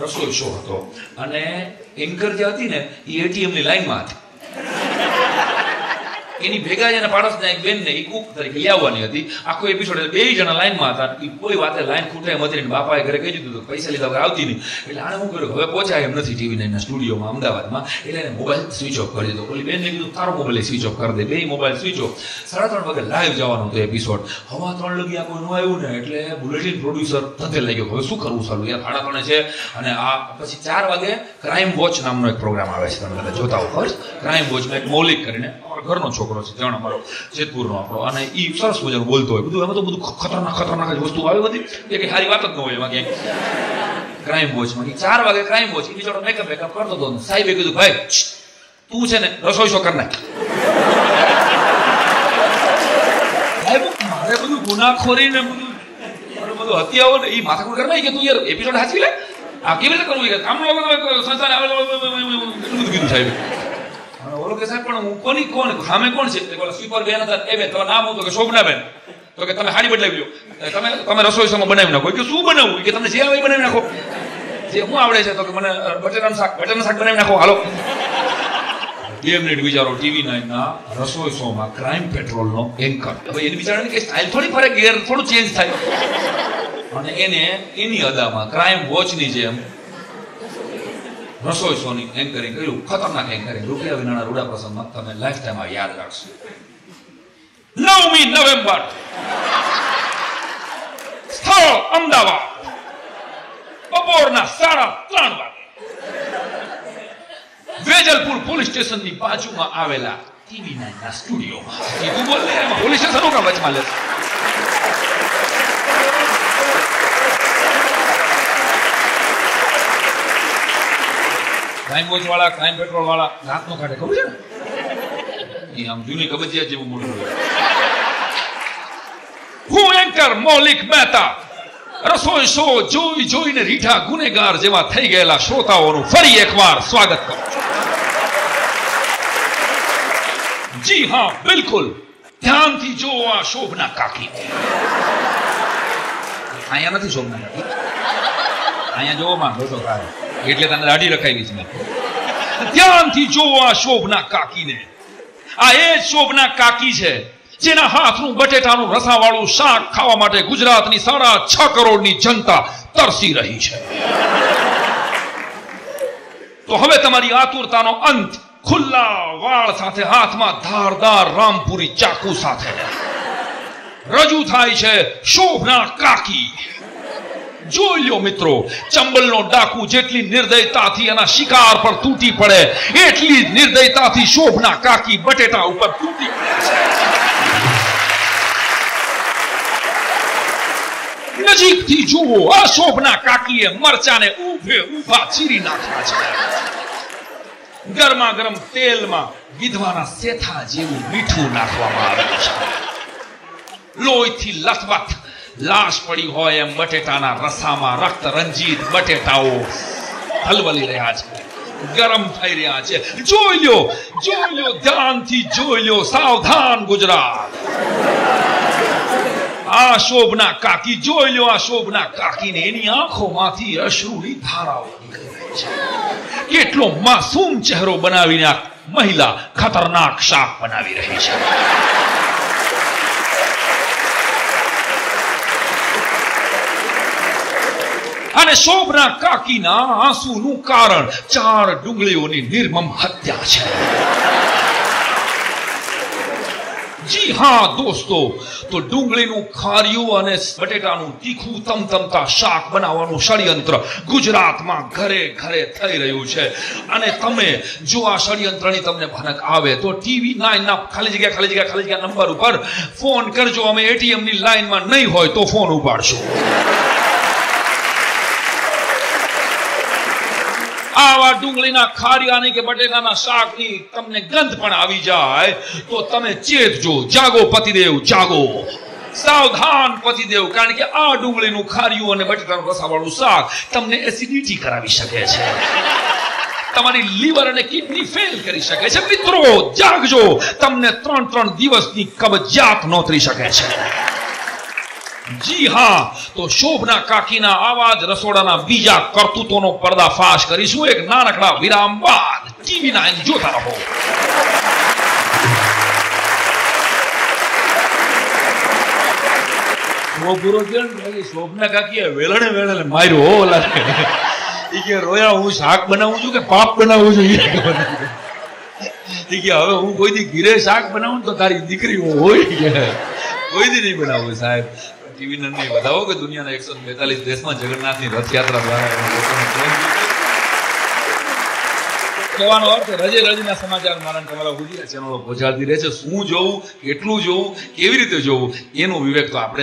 રસોઈ શો હતો અને એન્કર જે હતી ને એ એટીએમ ની લાઈનમાં હતી. એની ભેગા જ એના પાડોશના એક બેન ને એ કુક તરીકે લઈ આવવાની હતી. આખો એપિસોડ બે જણા લાઈનમાં હતા. કોઈ વાતે લાઈન ખૂટે એમ હતી. બાપાએ ઘરે કહી દીધું પૈસા લીધા વગર આવતી નહીં. એટલે આને શું કર્યું, હવે પહોંચાય એમ નથી ટીવી ના સ્ટુડિયોમાં અમદાવાદમાં. એટલે એને મોબાઈલ સ્વિચ ઓફ કરી દીધો. ઓલી બેનને કીધું તારો મોબાઈલ સ્વિચ ઓફ કરી દે. બે મોબાઈલ સ્વિચ ઓફ. 3:30 વાગે લાઈવ જવાનો હતો એપિસોડ. 3:15 લગી આ કોઈ ન આવ્યું ને એટલે બુલેટિન પ્રોડ્યુસર ધંધે લાગ્યો. હવે શું કરવું સારું યાર, 3:30 છે. અને આ પછી 4 વાગે ક્રાઇમ વોચ નામનો એક પ્રોગ્રામ આવે છે, તમે બધા જોતા હો ખબર? ક્રાઇમ વોચમાં એક મૌલિક કરીને ઘરનો છોકરો છે, જણ અમારો જેતપુરનો આપણો, અને એ સરસ મજાનું બોલતો હોય. બધું એમાં તો બધું ખતરનાક જ વસ્તુ આવે બધી, એ કઈ સારી વાત જ ન હોય એમાં ક્યાંય. ક્રાઇમ વોચમાં 4 વાગે ક્રાઇમ વોચ એ બિચારો મેકઅપ કરતો હતો. સાહેબે કીધું ભાઈ તું છે ને રસોઈ શો કર નાખ. સાહેબ મારે બધું ગુનાખોરી ને બધું હત્યાઓ ને એ માથાકૂટ કરવા કે તું યાર એપિસોડ હાચવી લે, આ કેવી રીતે કરવું કામ સંસ્થાને બધું કીધું સાહેબ. ઓલો કે સાહેબ પણ હું કોણ સામે કોણ છે? સ્વીપર બેન હતા એ બેન, તમારું નામ હતું કે શોભનાબેન. તો કે તમે હાડી બદલાવી લો, તમે રસોઈ શોમાં બનાવી નાખો. કે શું બનાવવું? કે તમને જે આવે બનાવી નાખો. જે શું આવડે છે? તો કે મને બટેટાનું શાક બનાવી નાખો. હાલો 2 મિનિટ વિચારો. TV9 ના રસોઈ શોમાં ક્રાઇમ પેટ્રોલનો એન્કર. હવે એની બિચારાની કઈ સ્ટાઇલ થોડી ફરે, ગેર થોડું ચેન્જ થાય. અને એને એની અદામાં ક્રાઇમ વોચની જેમ રસોઈ શોની એન્કરિંગ કર્યું. ખતરનાક એન્કરિંગ. રૂપિયા વિનાના રૂડા પ્રસંગમાં તમે લાઈફ ટાઈમ યાદ રાખશો. 9મી નવેમ્બર, સ્થળ અમદાવાદ, બપોરના 3:30 વાગે વેજલપુર પોલીસ સ્ટેશનની બાજુમાં આવેલા TV9 ના સ્ટુડિયોમાં. તું બોલ ને, પોલીસ સ્ટેશન કા વચમાં લે? ક્રાઇમ વોચ વાળા, ક્રાઇમ પેટ્રોલ વાળા રાતનો કાઢે, ખબર છે ને? એ આમ જૂની કબજિયાત જેવું મોટું હોય. હું એન્કર મૌલિક મહેતા રસોઈ શો જોઈને રીઠા ગુનેગાર જેવા થઈ ગયેલા શ્રોતાઓનું ફરી એકવાર સ્વાગત કરું છું. જી હા, બિલકુલ ધ્યાનથી જો આ શોભના કાકી. અહીંયા નથી શોભના કાકી, અહીંયા જોવો માં દોસ્તો કાઢે એટલે તને દાઢી રખાવી છે. ધ્યાનથી જોવો આ શોભના કાકીને. આ એ જ શોભના કાકી છે જેના હાથનું બટેટાનું રસાવાળું શાક ખાવા માટે ગુજરાતની 6.5 કરોડની જનતા તરસી રહી છે. તો હવે તમારી આતુરતાનો અંત ખુલ્લા વાળ સાથે, હાથમાં ધારદાર રામપુરી ચાકુ સાથે રજૂ થાય છે શોભના કાકી. જોઈ લો મિત્રો, ચંબલનો ડાકુ જેટલી નિર્દયતાથી એના શિકાર પર તૂટી પડે એટલી જ નિર્દયતાથી શોભના કાકી બટેટા ઉપર તૂટી પડે છે. નજીકથી જુઓ, આ શોભના કાકીએ મરચાને ઊભા ચીરી નાખ્યા છે. ગરમા ગરમ તેલમાં ગીધવાના સેથા જેવું મીઠું નાખવામાં આવેલું છે. લોહીથી લથબથ લાશ પડી હોય એમ બટેટાના રસામાં રક્ત રંજીત બટેટાઓ હલવલી રહ્યા છે, ગરમ થઈ રહ્યા છે. જોઈ લો, ધ્યાનથી જોઈ લો. સાવધાન ગુજરાત. આ શોભના કાકી, જોઈ લો આ શોભના કાકીને. એની આંખોમાંથી અશ્રુની ધારાઓ નીકળી રહી છે. કેટલો માસૂમ ચહેરો બનાવીને આ મહિલા ખતરનાક શાક બનાવી રહી છે. અને શોભના કાકીના આંસુનું કારણ 4 ડુંગળીઓની નિર્મમ હત્યા છે. જી હા દોસ્તો, તો ડુંગળીનું ખાર્યું અને બટેટાનું તીખું તમતમતા શાક બનાવવાનું ષડયંત્ર ગુજરાતમાં ઘરે ઘરે થઈ રહ્યું છે. અને તમે જો આ ષડયંત્રની તમને ભનક આવે તો TV9 ના ખાલી જગ્યા નંબર ઉપર ફોન કરજો. અમે ATM ની લાઈનમાં નહીં હોય તો ફોન ઉપાડશું. આવા ડુંગળીના ખારિયાની કે બટેટાના શાકની તમને ગંધ પણ આવી જાય તો તમે ચેતજો. જાગો પતિદેવ, જાગો. સાવધાન પતિદેવ, કારણ કે આ ડુંગળીનું ખારિયું અને બટેટાનું રસાવાળું શાક તમને એસિડિટી કરાવી શકે છે. તમારી લીવર અને કિડની ફેલ કરી શકે છે. મિત્રો જાગજો, તમને 3 દિવસની કબજિયાત નોતરી શકે છે. જી હા, તો શોભના કાકીના આવા જ રસોડાના બીજા કરતૂતોનો પર્દાફાશ કરીશું એક નાનકડા વિરામ બાદ. ટીવી 9 જોતા રહો. પૂરો થયો ને શોભના કાકીએ વેલણે માર્યો હો ઓલા ઈ કે રોયા હું શાક બનાવું છું કે પાપ બનાવું છું ઈ કે હવે હું કોઈ દી ઘીરે શાક બનાવું તો તારી દીકરી હોય કે કોઈ દી નહીં બનાવું સાહેબ. ટીવી નંદની વધાવો કે દુનિયાના 142 દેશમાં જગન્નાથની રથયાત્રા દ્વારા કહેવાનો અર્થ રજે રજના સમાચાર મારા તમારા સુધી ચેનલો પહોંચાડતી રહે છે. શું જોવું, કેટલું જોવું, કેવી રીતે જોવું એનો વિવેક તો આપણે